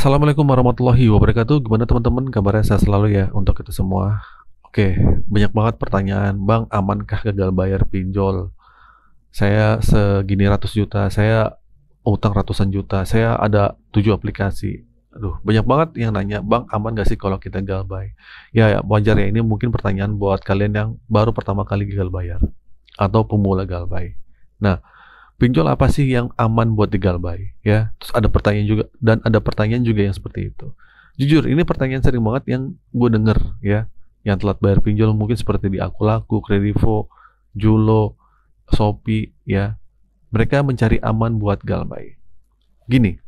Assalamualaikum warahmatullahi wabarakatuh. Gimana teman-teman? Kabarnya sehat selalu ya untuk kita semua. Oke, banyak banget pertanyaan. Bang, amankah gagal bayar pinjol? Saya segini ratus juta, saya utang ratusan juta, saya ada 7 aplikasi. Aduh, banyak banget yang nanya, Bang, aman gak sih kalau kita gagal bayar? Ya, wajar ya, ini mungkin pertanyaan buat kalian yang baru pertama kali gagal bayar atau pemula gagal bayar. Nah, pinjol apa sih yang aman buat digalbay ya? Terus ada pertanyaan juga, dan ada pertanyaan juga yang seperti itu. Jujur, ini pertanyaan sering banget yang gue denger ya, yang telat bayar pinjol mungkin seperti di Akulaku, Kredivo, Julo, Shopee ya. Mereka mencari aman buat galbay. Gini,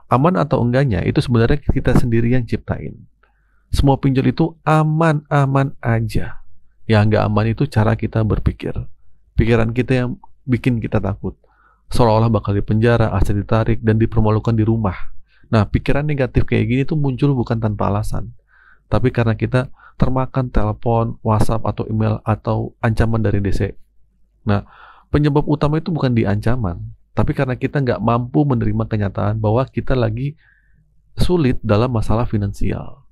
aman atau enggaknya itu sebenarnya kita sendiri yang ciptain. Semua pinjol itu aman-aman aja. Yang enggak aman itu cara kita berpikir. Pikiran kita yang bikin kita takut, seolah-olah bakal dipenjara, aset ditarik, dan dipermalukan di rumah. Nah, pikiran negatif kayak gini tuh muncul bukan tanpa alasan, tapi karena kita termakan telepon, WhatsApp, atau email, atau ancaman dari DC. Nah, penyebab utama itu bukan di ancaman, tapi karena kita nggak mampu menerima kenyataan bahwa kita lagi sulit dalam masalah finansial.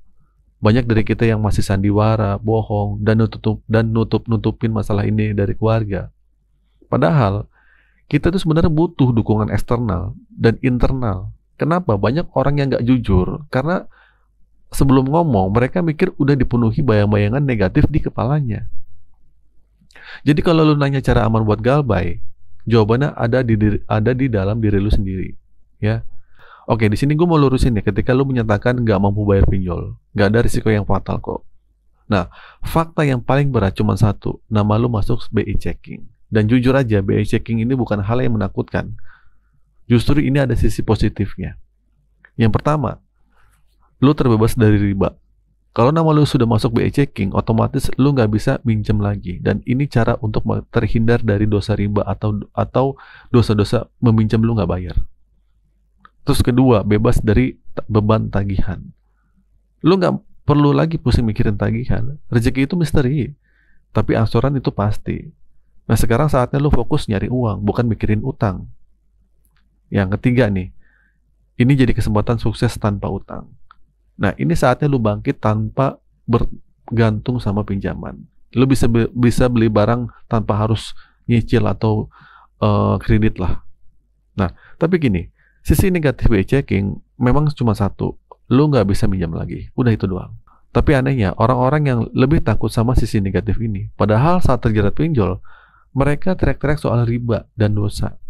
Banyak dari kita yang masih sandiwara, bohong, dan nutup-nutupin masalah ini dari keluarga. Padahal, kita tuh sebenarnya butuh dukungan eksternal dan internal. Kenapa? Banyak orang yang nggak jujur, karena sebelum ngomong, mereka mikir udah dipenuhi bayang-bayangan negatif di kepalanya. Jadi kalau lu nanya cara aman buat galbay, jawabannya ada di dalam diri lu sendiri. Ya. Oke, di sini gue mau lurusin ya, ketika lu menyatakan nggak mampu bayar pinjol, nggak ada risiko yang fatal kok. Nah, fakta yang paling berat cuma satu, nama lu masuk BI checking. Dan jujur aja, BI checking ini bukan hal yang menakutkan. Justru ini ada sisi positifnya. Yang pertama, lu terbebas dari riba. Kalau nama lu sudah masuk BI checking, otomatis lu nggak bisa minjem lagi. Dan ini cara untuk terhindar dari dosa riba atau dosa-dosa meminjam lu nggak bayar. Terus kedua, bebas dari beban tagihan. Lu nggak perlu lagi pusing mikirin tagihan. Rezeki itu misteri, tapi angsuran itu pasti. Nah, sekarang saatnya lu fokus nyari uang, bukan mikirin utang. Yang ketiga nih, ini jadi kesempatan sukses tanpa utang. Nah, ini saatnya lu bangkit tanpa bergantung sama pinjaman. Lu bisa beli barang tanpa harus nyicil atau kredit lah. Nah, tapi gini, sisi negatif BI checking memang cuma satu, lu nggak bisa minjam lagi. Udah itu doang. Tapi anehnya, orang-orang yang lebih takut sama sisi negatif ini, padahal saat terjerat pinjol, mereka teriak-teriak soal riba dan dosa.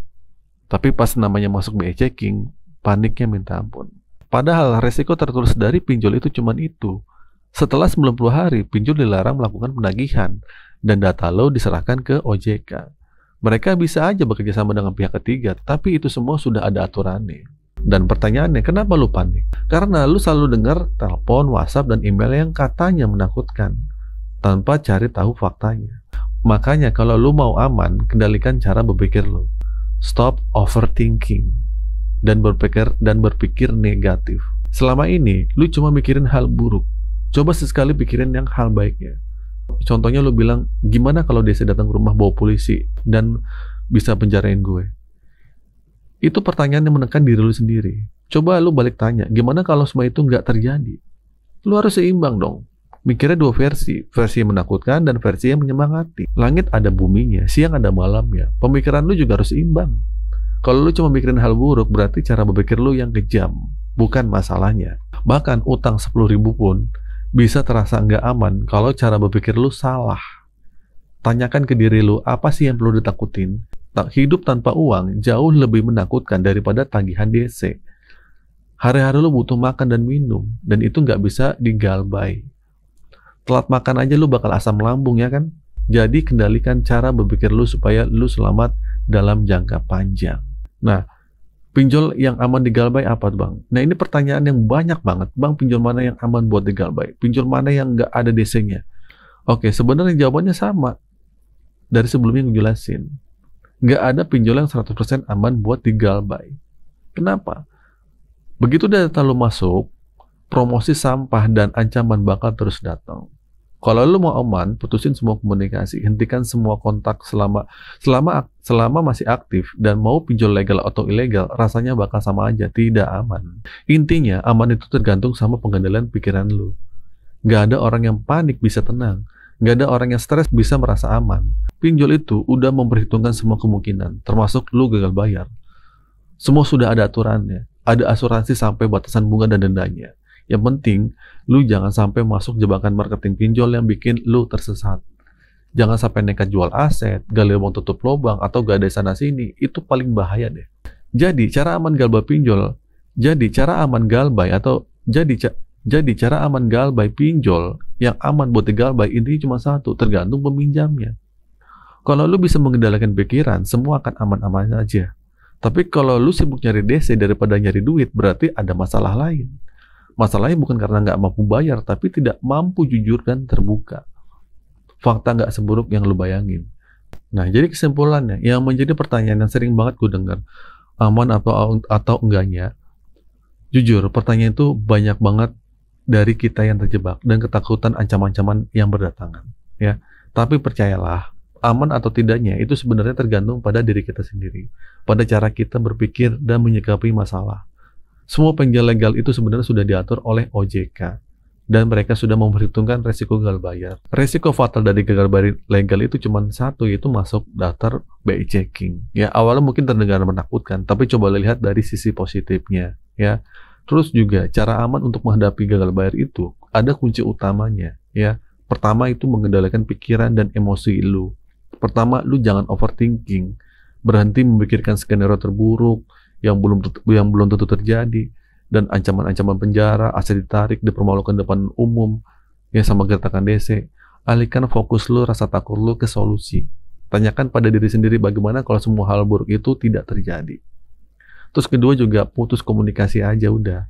Tapi pas namanya masuk BI checking, paniknya minta ampun. Padahal resiko tertulis dari pinjol itu cuma itu. Setelah 90 hari, pinjol dilarang melakukan penagihan dan data lo diserahkan ke OJK. Mereka bisa aja bekerja sama dengan pihak ketiga, tapi itu semua sudah ada aturannya. Dan pertanyaannya, kenapa lu panik? Karena lu selalu dengar telepon, WhatsApp, dan email yang katanya menakutkan, tanpa cari tahu faktanya. Makanya kalau lu mau aman, kendalikan cara berpikir lu. Stop overthinking dan berpikir negatif. Selama ini lu cuma mikirin hal buruk. Coba sesekali pikirin yang hal baiknya. Contohnya lu bilang, gimana kalau DC datang ke rumah bawa polisi dan bisa penjarain gue? Itu pertanyaan yang menekan diri lu sendiri. Coba lu balik tanya, gimana kalau semua itu nggak terjadi? Lu harus seimbang dong. Mikirnya dua versi yang menakutkan dan versi yang menyemangati. Langit ada buminya, siang ada malamnya. Pemikiran lu juga harus imbang. Kalau lu cuma mikirin hal buruk, berarti cara berpikir lu yang kejam, bukan masalahnya. Bahkan utang 10.000 pun bisa terasa nggak aman kalau cara berpikir lu salah. Tanyakan ke diri lu, apa sih yang perlu ditakutin? Hidup tanpa uang jauh lebih menakutkan daripada tagihan DC. Hari-hari lu butuh makan dan minum, dan itu nggak bisa digalbay. Telat makan aja lu bakal asam lambung ya kan? Jadi kendalikan cara berpikir lu supaya lu selamat dalam jangka panjang. Nah, pinjol yang aman digalbay apa tuh, Bang? Nah, ini pertanyaan yang banyak banget. Bang, pinjol mana yang aman buat digalbay? Pinjol mana yang nggak ada DC-nya? Oke, sebenarnya jawabannya sama dari sebelumnya gue jelasin. Nggak ada pinjol yang 100% aman buat digalbay. Kenapa? Begitu data lu masuk, promosi sampah dan ancaman bakal terus datang. Kalau lu mau aman, putusin semua komunikasi, hentikan semua kontak selama masih aktif, dan mau pinjol legal atau ilegal, rasanya bakal sama aja, tidak aman. Intinya, aman itu tergantung sama pengendalian pikiran lu. Gak ada orang yang panik bisa tenang. Gak ada orang yang stres bisa merasa aman. Pinjol itu udah memperhitungkan semua kemungkinan, termasuk lu gagal bayar. Semua sudah ada aturannya. Ada asuransi sampai batasan bunga dan dendanya. Yang penting, lu jangan sampai masuk jebakan marketing pinjol yang bikin lu tersesat. Jangan sampai nekat jual aset, gali lubang tutup lubang, atau gadai sana sini. Itu paling bahaya deh. Jadi, cara aman galbay pinjol, cara aman galbay pinjol yang aman buat digalbay intinya cuma satu, tergantung peminjamnya. Kalau lu bisa mengendalikan pikiran, semua akan aman-aman aja. Tapi kalau lu sibuk nyari DC daripada nyari duit, berarti ada masalah lain. Masalahnya bukan karena nggak mampu bayar, tapi tidak mampu jujur dan terbuka. Fakta nggak seburuk yang lu bayangin. Nah, jadi kesimpulannya, yang menjadi pertanyaan yang sering banget gue dengar, aman atau enggaknya, jujur, pertanyaan itu banyak banget dari kita yang terjebak dan ketakutan ancaman-ancaman yang berdatangan. Ya, tapi percayalah, aman atau tidaknya itu sebenarnya tergantung pada diri kita sendiri, pada cara kita berpikir dan menyikapi masalah. Semua pinjol legal itu sebenarnya sudah diatur oleh OJK dan mereka sudah memperhitungkan resiko gagal bayar. Resiko fatal dari gagal bayar legal itu cuma satu, yaitu masuk daftar BI checking. Ya, awalnya mungkin terdengar menakutkan, tapi coba lihat dari sisi positifnya, ya. Terus juga cara aman untuk menghadapi gagal bayar itu ada kunci utamanya, ya. Pertama itu mengendalikan pikiran dan emosi lu. Pertama, lu jangan overthinking. Berhenti memikirkan skenario terburuk yang belum tentu terjadi, dan ancaman-ancaman penjara, aset ditarik, dipermalukan depan umum, ya sama gertakan DC. Alihkan fokus lu, rasa takut lu ke solusi. Tanyakan pada diri sendiri bagaimana kalau semua hal buruk itu tidak terjadi. Terus kedua juga putus komunikasi aja udah.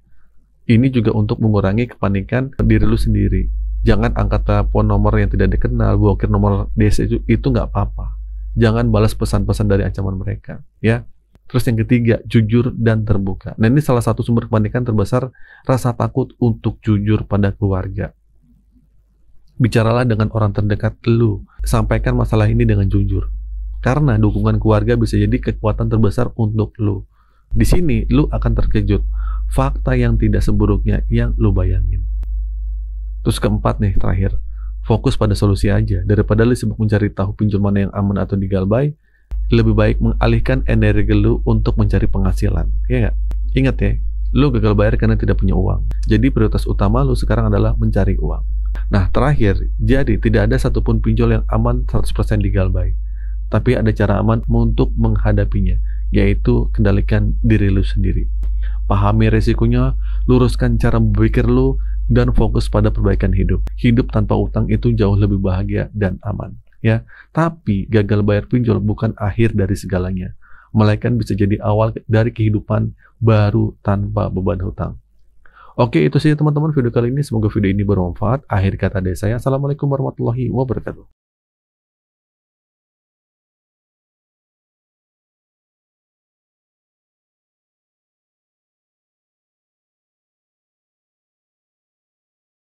Ini juga untuk mengurangi kepanikan diri lu sendiri. Jangan angkat telepon nomor yang tidak dikenal, blokir nomor DC itu nggak apa-apa. Jangan balas pesan-pesan dari ancaman mereka, ya. Terus yang ketiga, jujur dan terbuka. Nah, ini salah satu sumber kepanikan terbesar, rasa takut untuk jujur pada keluarga. Bicaralah dengan orang terdekat lu. Sampaikan masalah ini dengan jujur. Karena dukungan keluarga bisa jadi kekuatan terbesar untuk lu. Di sini, lu akan terkejut. Fakta yang tidak seburuknya yang lu bayangin. Terus keempat nih, terakhir. Fokus pada solusi aja. Daripada lu sibuk mencari tahu pinjol mana yang aman atau digalbay, lebih baik mengalihkan energi lu untuk mencari penghasilan, ya nggak? Ingat ya, lu gagal bayar karena tidak punya uang. Jadi prioritas utama lu sekarang adalah mencari uang. Nah, terakhir, jadi tidak ada satupun pinjol yang aman 100% digalbay. Tapi ada cara aman untuk menghadapinya, yaitu kendalikan diri lu sendiri. Pahami resikonya, luruskan cara berpikir lu, dan fokus pada perbaikan hidup. Hidup tanpa utang itu jauh lebih bahagia dan aman. Ya, tapi gagal bayar pinjol bukan akhir dari segalanya, melainkan bisa jadi awal dari kehidupan baru tanpa beban hutang. Oke, itu sih teman-teman video kali ini. Semoga video ini bermanfaat. Akhir kata dari saya, assalamualaikum warahmatullahi wabarakatuh.